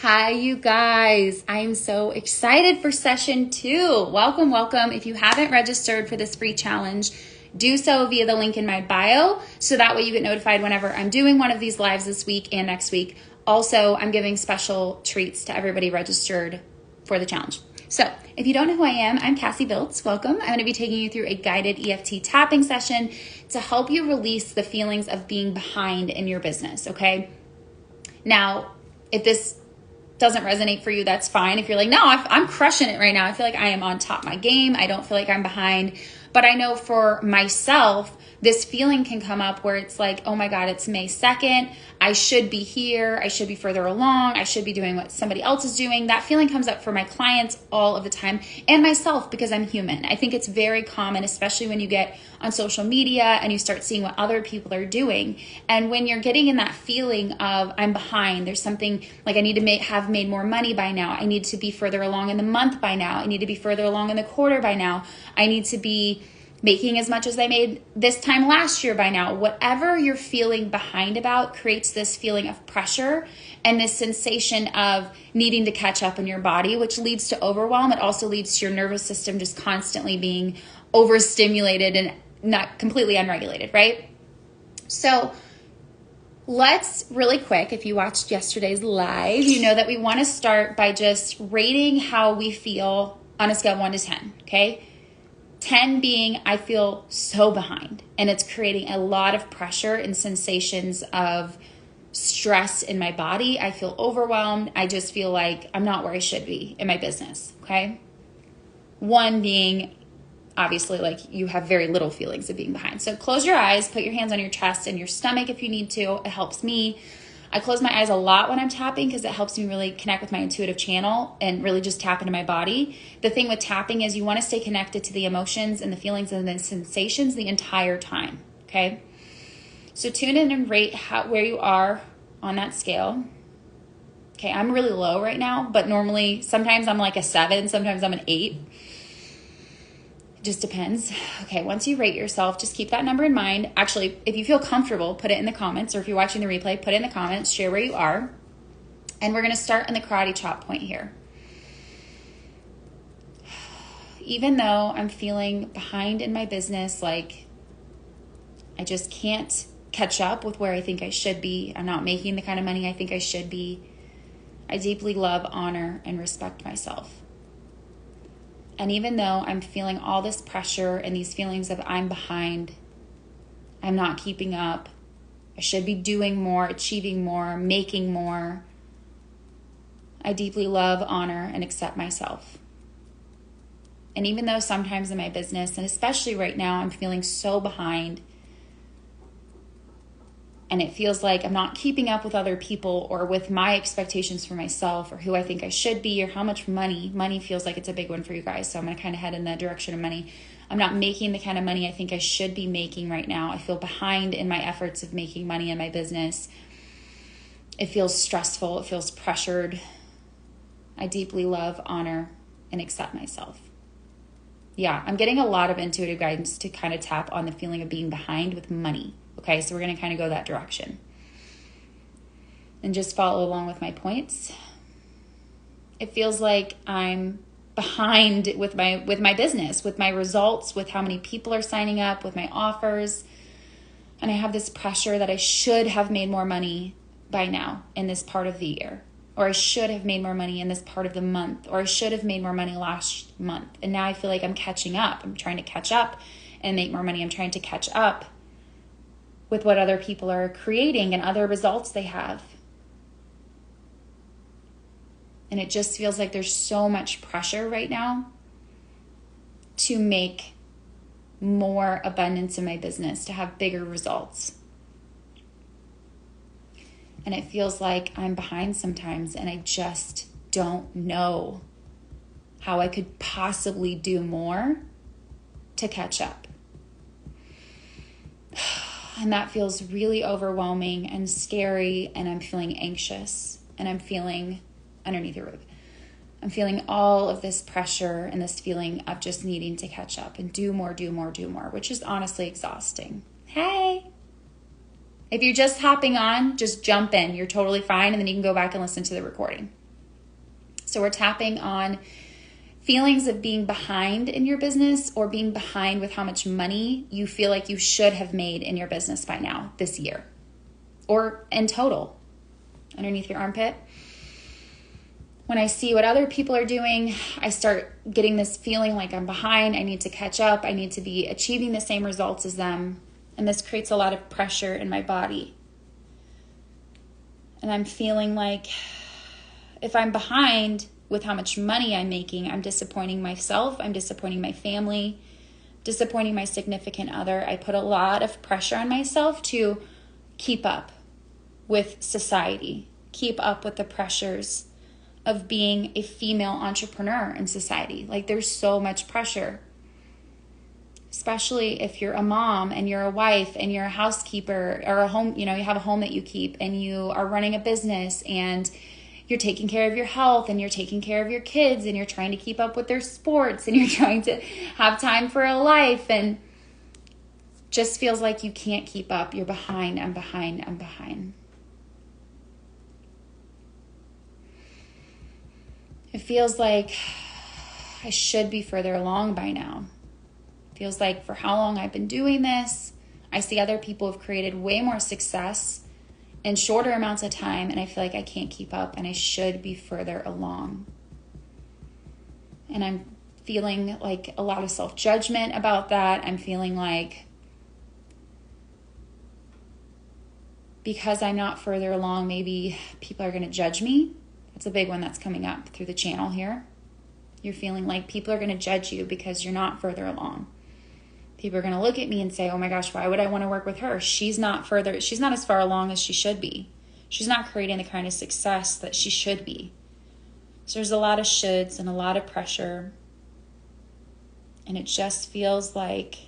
Hi, you guys. I am so excited for session 2. Welcome, welcome. If you haven't registered for this free challenge, do so via the link in my bio, so that way you get notified whenever I'm doing one of these lives this week and next week. Also, I'm giving special treats to everybody registered for the challenge. So if you don't know who I am, I'm Cassie Biltz. Welcome. I'm going to be taking you through a guided EFT tapping session to help you release the feelings of being behind in your business, okay? Now, if this doesn't resonate for you, that's fine. If you're like, no, I'm crushing it right now. I feel like I am on top of my game. I don't feel like I'm behind. But I know for myself, this feeling can come up where it's like, oh my God, it's May 2nd. I should be here. I should be further along. I should be doing what somebody else is doing. That feeling comes up for my clients all of the time and myself because I'm human. I think it's very common, especially when you get on social media and you start seeing what other people are doing. And when you're getting in that feeling of I'm behind, there's something like I need to have made more money by now. I need to be further along in the month by now. I need to be further along in the quarter by now. I need to be making as much as I made this time last year by now. Whatever you're feeling behind about creates this feeling of pressure and this sensation of needing to catch up in your body, which leads to overwhelm. It also leads to your nervous system just constantly being overstimulated and not completely unregulated, right? So let's really quick, if you watched yesterday's live, you know that we want to start by just rating how we feel on a scale of 1 to 10, okay? 10 being I feel so behind, and it's creating a lot of pressure and sensations of stress in my body. I feel overwhelmed. I just feel like I'm not where I should be in my business, okay? 1 being obviously like you have very little feelings of being behind. So close your eyes, put your hands on your chest and your stomach if you need to. It helps me. I close my eyes a lot when I'm tapping because it helps me really connect with my intuitive channel and really just tap into my body. The thing with tapping is you want to stay connected to the emotions and the feelings and the sensations the entire time, okay? So tune in and rate where you are on that scale. Okay, I'm really low right now, but normally sometimes I'm like a 7, sometimes I'm an 8. Just depends. Okay, once you rate yourself, just keep that number in mind. Actually, if you feel comfortable, put it in the comments, or if you're watching the replay, put it in the comments, share where you are. And we're going to start in the karate chop point here. Even though I'm feeling behind in my business, like I just can't catch up with where I think I should be, I'm not making the kind of money I think I should be, I deeply love, honor, and respect myself. And even though I'm feeling all this pressure and these feelings of I'm behind, I'm not keeping up, I should be doing more, achieving more, making more, I deeply love, honor, and accept myself. And even though sometimes in my business, and especially right now, I'm feeling so behind, and it feels like I'm not keeping up with other people or with my expectations for myself or who I think I should be or how much money feels like it's a big one for you guys. So I'm going to kind of head in that direction of money. I'm not making the kind of money I think I should be making right now. I feel behind in my efforts of making money in my business. It feels stressful. It feels pressured. I deeply love, honor, and accept myself. Yeah, I'm getting a lot of intuitive guidance to kind of tap on the feeling of being behind with money. Okay, so we're going to kind of go that direction. And just follow along with my points. It feels like I'm behind with my business, with my results, with how many people are signing up, with my offers. And I have this pressure that I should have made more money by now in this part of the year. Or I should have made more money in this part of the month. Or I should have made more money last month. And now I feel like I'm catching up. I'm trying to catch up and make more money. I'm trying to catch up with what other people are creating and other results they have. And it just feels like there's so much pressure right now to make more abundance in my business, to have bigger results. And it feels like I'm behind sometimes and I just don't know how I could possibly do more to catch up. And that feels really overwhelming and scary, and I'm feeling anxious, and I'm feeling underneath the roof. I'm feeling all of this pressure and this feeling of just needing to catch up and do more, which is honestly exhausting. Hey! If you're just hopping on, just jump in. You're totally fine, and then you can go back and listen to the recording. So we're tapping on feelings of being behind in your business or being behind with how much money you feel like you should have made in your business by now this year or in total underneath your armpit. When I see what other people are doing, I start getting this feeling like I'm behind. I need to catch up. I need to be achieving the same results as them. And this creates a lot of pressure in my body. And I'm feeling like if I'm behind with how much money I'm making, I'm disappointing myself, I'm disappointing my family, disappointing my significant other. I put a lot of pressure on myself to keep up with society, keep up with the pressures of being a female entrepreneur in society. Like there's so much pressure, especially if you're a mom and you're a wife and you're a housekeeper or a home, you have a home that you keep and you are running a business and you're taking care of your health and you're taking care of your kids and you're trying to keep up with their sports and you're trying to have time for a life and just feels like you can't keep up. You're behind. I'm behind. It feels like I should be further along by now. It feels like for how long I've been doing this, I see other people have created way more success in shorter amounts of time, and I feel like I can't keep up and I should be further along. And I'm feeling like a lot of self-judgment about that. I'm feeling like because I'm not further along, maybe people are going to judge me. That's a big one that's coming up through the channel here. You're feeling like people are going to judge you because you're not further along. People are going to look at me and say, oh my gosh, why would I want to work with her? She's not as far along as she should be. She's not creating the kind of success that she should be. So there's a lot of shoulds and a lot of pressure. And it just feels like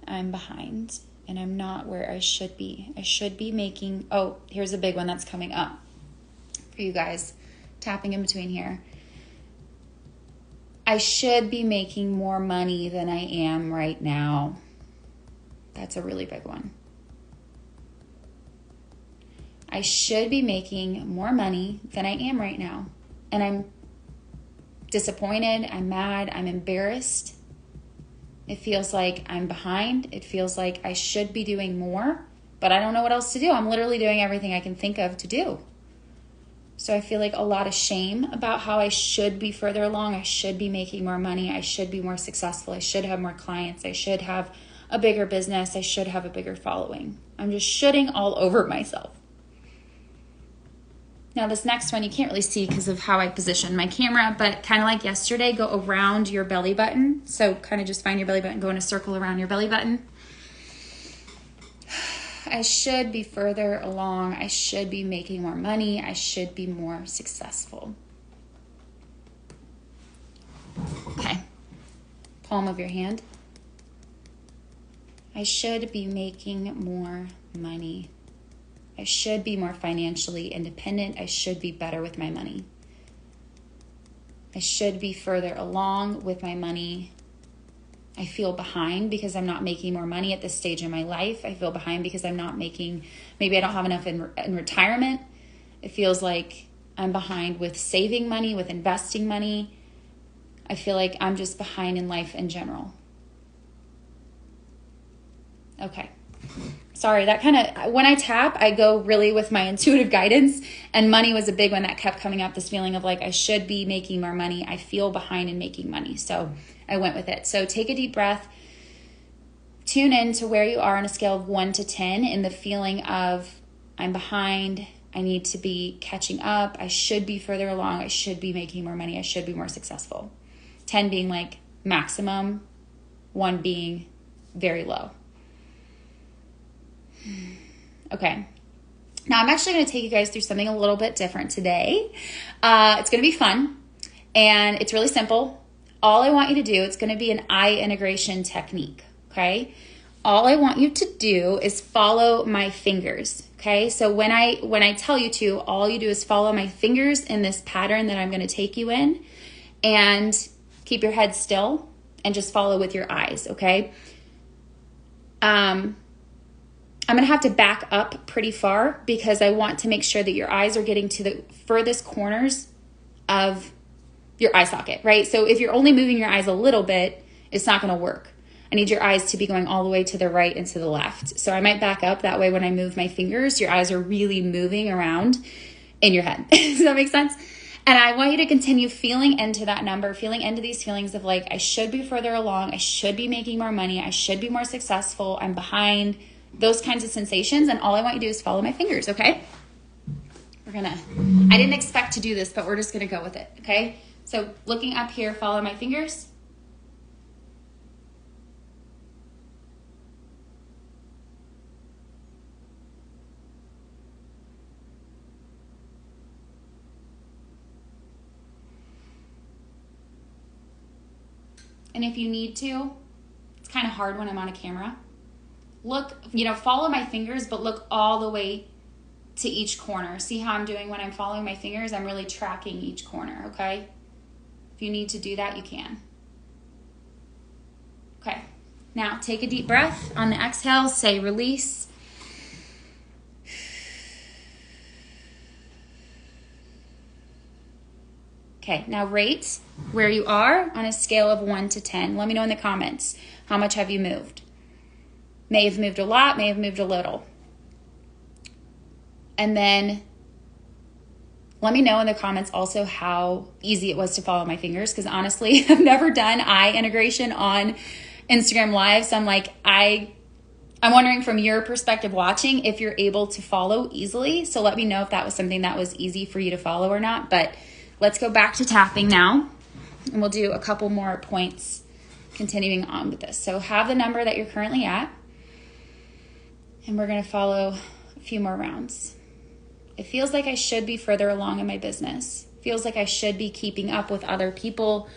I'm behind and I'm not where I should be. I should be making, here's a big one that's coming up for you guys, tapping in between here. I should be making more money than I am right now. That's a really big one. I should be making more money than I am right now. And I'm disappointed, I'm mad, I'm embarrassed. It feels like I'm behind. It feels like I should be doing more, but I don't know what else to do. I'm literally doing everything I can think of to do. So I feel like a lot of shame about how I should be further along. I should be making more money. I should be more successful. I should have more clients. I should have a bigger business. I should have a bigger following. I'm just shoulding all over myself. Now this next one you can't really see because of how I position my camera, but kind of like yesterday, go around your belly button. So kind of just find your belly button, go in a circle around your belly button. I should be further along. I should be making more money. I should be more successful. Okay. Palm of your hand. I should be making more money. I should be more financially independent. I should be better with my money. I should be further along with my money. I feel behind because I'm not making more money at this stage in my life. I feel behind because I'm not making, maybe I don't have enough in retirement. It feels like I'm behind with saving money, with investing money. I feel like I'm just behind in life in general. Okay. Sorry, that kind of, when I tap, I go really with my intuitive guidance, and money was a big one that kept coming up, this feeling of like, I should be making more money. I feel behind in making money. So I went with it. So take a deep breath, tune in to where you are on a scale of 1 to 10 in the feeling of I'm behind. I need to be catching up. I should be further along. I should be making more money. I should be more successful. 10 being like maximum, 1 being very low. Okay. Now I'm actually going to take you guys through something a little bit different today. It's going to be fun and it's really simple. All I want you to do, it's going to be an eye integration technique. Okay. All I want you to do is follow my fingers. Okay. So when I tell you to, all you do is follow my fingers in this pattern that I'm going to take you in, and keep your head still and just follow with your eyes. Okay. I'm going to have to back up pretty far because I want to make sure that your eyes are getting to the furthest corners of your eye socket, right? So if you're only moving your eyes a little bit, it's not going to work. I need your eyes to be going all the way to the right and to the left. So I might back up. That way when I move my fingers, your eyes are really moving around in your head. Does that make sense? And I want you to continue feeling into that number, feeling into these feelings of like, I should be further along. I should be making more money. I should be more successful. I'm behind. Those kinds of sensations. And all I want you to do is follow my fingers, okay? I didn't expect to do this, but we're just going to go with it, okay? So looking up here, follow my fingers. And if you need to, it's kind of hard when I'm on a camera. Look, follow my fingers, but look all the way to each corner. See how I'm doing when I'm following my fingers? I'm really tracking each corner, okay? If you need to do that, you can. Okay, now take a deep breath. On the exhale, say release. Okay, now rate where you are on a scale of 1 to 10. Let me know in the comments. How much have you moved? May have moved a lot, may have moved a little. And then let me know in the comments also how easy it was to follow my fingers, because honestly, I've never done eye integration on Instagram Live. So I'm like, I'm wondering from your perspective watching if you're able to follow easily. So let me know if that was something that was easy for you to follow or not. But let's go back to tapping now, and we'll do a couple more points continuing on with this. So have the number that you're currently at, and we're going to follow a few more rounds. It feels like I should be further along in my business. It feels like I should be keeping up with other people.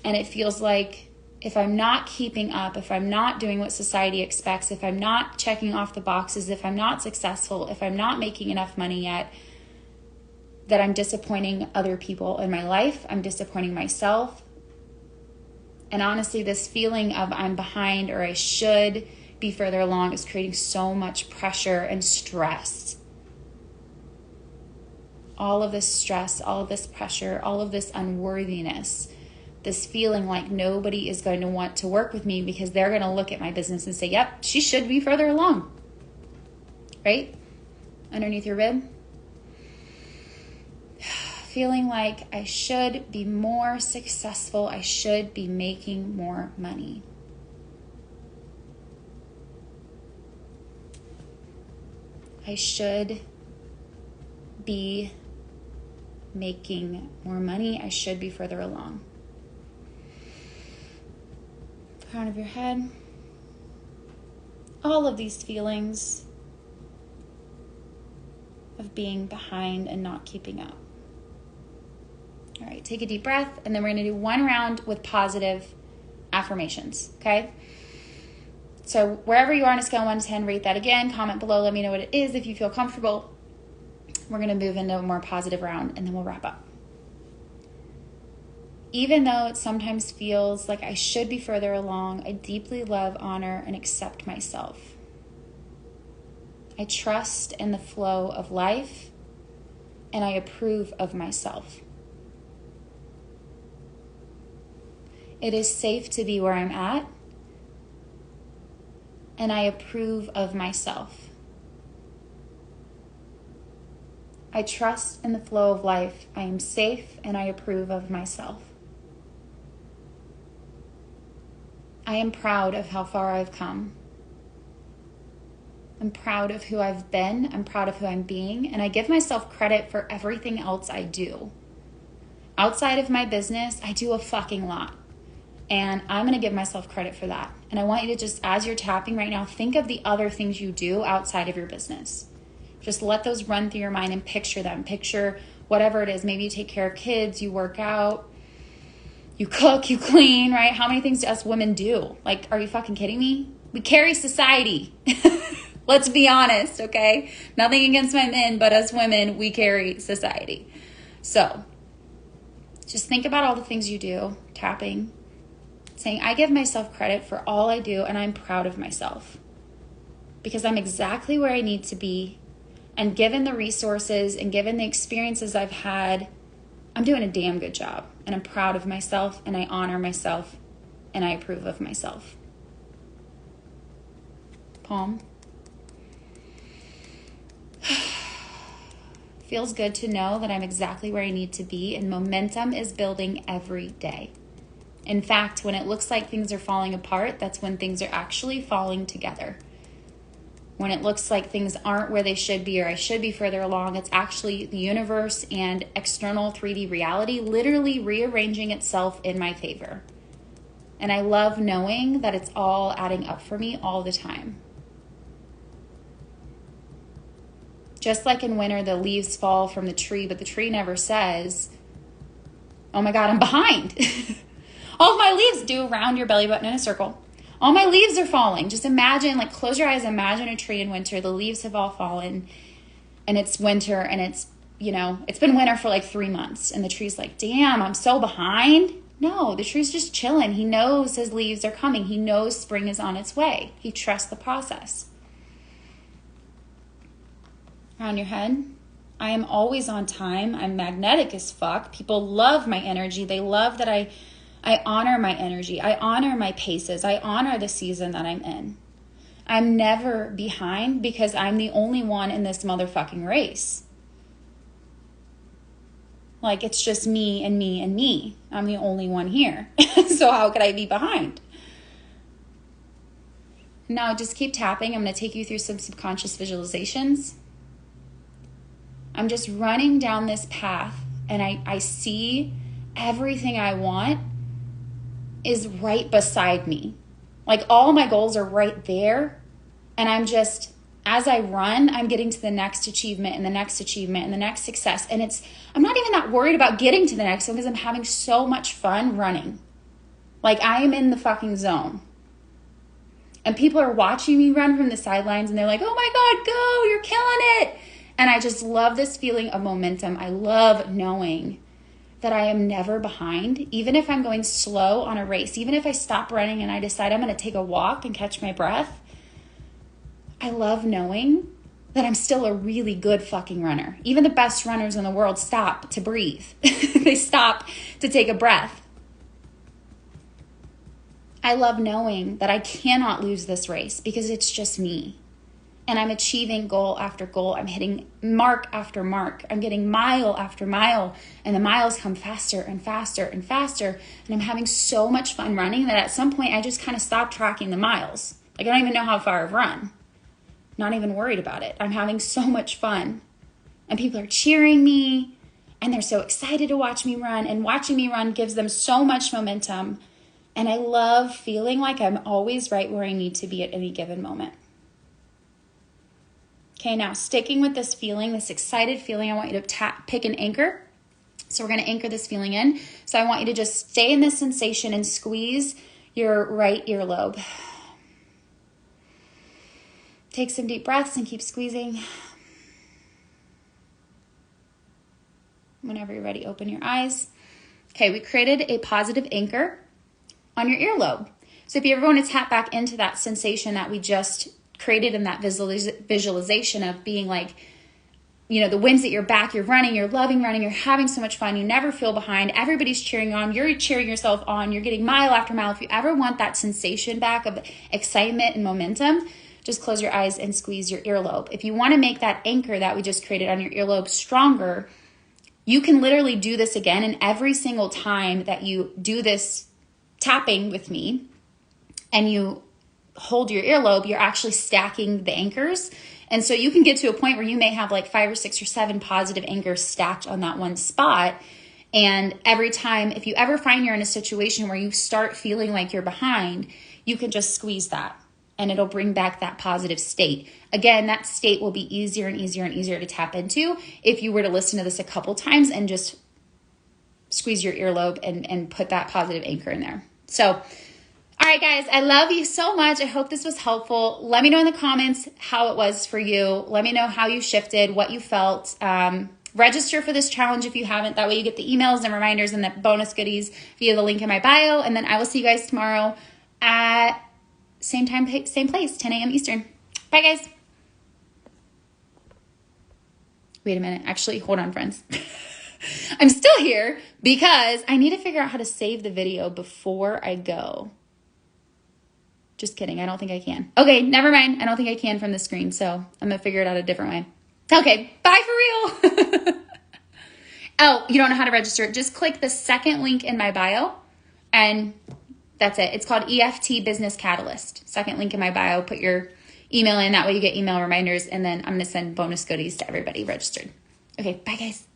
And it feels like if I'm not keeping up, if I'm not doing what society expects, if I'm not checking off the boxes, if I'm not successful, if I'm not making enough money yet, that I'm disappointing other people in my life. I'm disappointing myself. And honestly, this feeling of I'm behind or I should be further along is creating so much pressure and stress. All of this stress, all of this pressure, all of this unworthiness, this feeling like nobody is going to want to work with me because they're going to look at my business and say, yep, she should be further along, right? Underneath your rib. Feeling like I should be more successful. I should be making more money. I should be making more money. I should be further along. Crown of your head. All of these feelings of being behind and not keeping up. All right, take a deep breath, and then we're going to do one round with positive affirmations, okay? So wherever you are on a scale of 1 to 10, rate that again. Comment below. Let me know what it is if you feel comfortable. We're going to move into a more positive round, and then we'll wrap up. Even though it sometimes feels like I should be further along, I deeply love, honor, and accept myself. I trust in the flow of life, and I approve of myself. It is safe to be where I'm at, and I approve of myself. I trust in the flow of life. I am safe, and I approve of myself. I am proud of how far I've come. I'm proud of who I've been. I'm proud of who I'm being, and I give myself credit for everything else I do. Outside of my business, I do a fucking lot. And I'm going to give myself credit for that. And I want you to just, as you're tapping right now, think of the other things you do outside of your business. Just let those run through your mind and picture them. Picture whatever it is. Maybe you take care of kids, you work out, you cook, you clean, right? How many things do us women do? Like, are you fucking kidding me? We carry society. Let's be honest, okay? Nothing against my men, but as women, we carry society. So just think about all the things you do, tapping, saying, I give myself credit for all I do, and I'm proud of myself. because I'm exactly where I need to be. And given the resources and given the experiences I've had, I'm doing a damn good job. And I'm proud of myself, and I honor myself, and I approve of myself. Palm. Feels good to know that I'm exactly where I need to be, and momentum is building every day. In fact, when it looks like things are falling apart, that's when things are actually falling together. When it looks like things aren't where they should be, or I should be further along, it's actually the universe and external 3D reality literally rearranging itself in my favor. And I love knowing that it's all adding up for me all the time. Just like in winter, the leaves fall from the tree, but the tree never says, oh my God, I'm behind. All of my leaves do round your belly button in a circle. All my leaves are falling. Just imagine, like, close your eyes, imagine a tree in winter. The leaves have all fallen, and it's winter, and it's, you know, it's been winter for like 3 months, and the tree's like, damn, I'm so behind. No, the tree's just chilling. He knows his leaves are coming. He knows spring is on its way. He trusts the process. Around your head. I am always on time. I'm magnetic as fuck. People love my energy. They love that I honor my energy. I honor my paces. I honor the season that I'm in. I'm never behind because I'm the only one in this motherfucking race. Like, it's just me and me and me. I'm the only one here. So how could I be behind? Now just keep tapping. I'm going to take you through some subconscious visualizations. I'm just running down this path, and I see everything I want is right beside me. Like, all my goals are right there. And I'm just, as I run, I'm getting to the next achievement and the next achievement and the next success. And I'm not even that worried about getting to the next one because I'm having so much fun running. Like, I am in the fucking zone. And people are watching me run from the sidelines, and they're like, oh my God, go, you're killing it. And I just love this feeling of momentum. I love knowing that I am never behind, even if I'm going slow on a race, even if I stop running and I decide I'm going to take a walk and catch my breath. I love knowing that I'm still a really good fucking runner. Even the best runners in the world stop to breathe. They stop to take a breath. I love knowing that I cannot lose this race because it's just me. And I'm achieving goal after goal. I'm hitting mark after mark. I'm getting mile after mile. And the miles come faster and faster and faster. And I'm having so much fun running that at some point I just kind of stopped tracking the miles. Like, I don't even know how far I've run. Not even worried about it. I'm having so much fun. And people are cheering me. And they're so excited to watch me run. And watching me run gives them so much momentum. And I love feeling like I'm always right where I need to be at any given moment. Okay, now sticking with this feeling, this excited feeling, I want you to pick an anchor. So we're going to anchor this feeling in. So I want you to just stay in this sensation and squeeze your right earlobe. Take some deep breaths and keep squeezing. Whenever you're ready, open your eyes. Okay, we created a positive anchor on your earlobe. So if you ever want to tap back into that sensation that we just created in that visualization of being like, you know, the wind's at your back, you're running, you're loving running, you're having so much fun, you never feel behind, everybody's cheering on, you're cheering yourself on, you're getting mile after mile. If you ever want that sensation back of excitement and momentum, just close your eyes and squeeze your earlobe. If you want to make that anchor that we just created on your earlobe stronger, you can literally do this again. And every single time that you do this tapping with me and you hold your earlobe, you're actually stacking the anchors. And so you can get to a point where you may have like 5 or 6 or 7 positive anchors stacked on that one spot. And every time, if you ever find you're in a situation where you start feeling like you're behind, you can just squeeze that and it'll bring back that positive state. Again, that state will be easier and easier and easier to tap into if you were to listen to this a couple times and just squeeze your earlobe and put that positive anchor in there. So, all right, guys, I love you so much. I hope this was helpful. Let me know in the comments how it was for you. Let me know how you shifted, what you felt. Register for this challenge if you haven't. That way you get the emails and reminders and the bonus goodies via the link in my bio. And then I will see you guys tomorrow at same time, same place, 10 a.m. Eastern. Bye, guys. Wait a minute. Actually, hold on, friends. I'm still here because I need to figure out how to save the video before I go. Just kidding. I don't think I can. Okay, never mind. I don't think I can from the screen, so I'm going to figure it out a different way. Okay, bye for real. Oh, you don't know how to register? Just click the second link in my bio, and that's it. It's called EFT Business Catalyst. Second link in my bio. Put your email in. That way you get email reminders, and then I'm going to send bonus goodies to everybody registered. Okay, bye, guys.